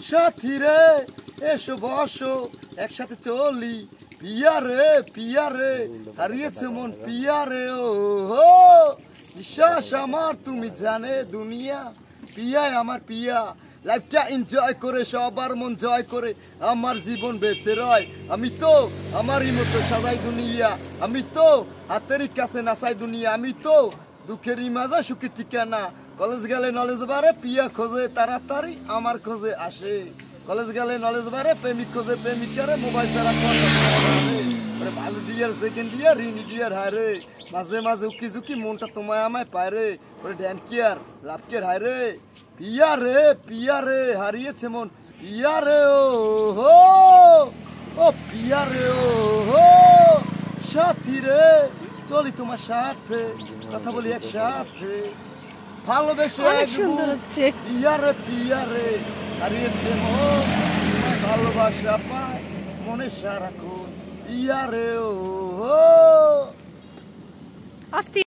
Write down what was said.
সাথী রে এসো বসো একসাথে চলি, পিয়া রে হারিয়েছে মন পিয়া রে, ও হো বিশ্বাস আমার তুমি জানে দুনিয়া, পিয়াই আমার পিয়া, লাইফটা এনজয় করে সবার মন জয় করে আমার জীবন বেঁচে রয়। আমি তো আমারই মতো সাজাই দুনিয়া, আমি তো হাতেরই কাছে নাচাই দুনিয়া, আমি তো দুঃখেরই মাজা সুখের ঠিকানা। কলেজ গেলে নলেজ বাড়ে, পিয়া খোঁজে তাড়াতাড়ি আমার খোঁজে আসে, কলেজ গেলে নলেজ বাড়ে, প্রেমিক খোঁজে প্রেমিকারে, মোবাইল ছাড়া first year second year unit year হারে, মাঝে মাঝে উকি ঝুঁকি মনটা তোমায় আমায় পায় রে, ওরে ড্যান কেয়ার লাভ কেয়ার হায় রে, পিয়া রে হারিয়েছে মন পিয়া রে, ও হো ও পিয়া রে, ও হো সাথী রে চলি তোমার সাথে, কথা বলি একসাথে, ভালোবেসে পিয়া রে হারিয়েছে মন, ভালোবাসা পায় মনে সারাক্ষণ পিয়া রে, ও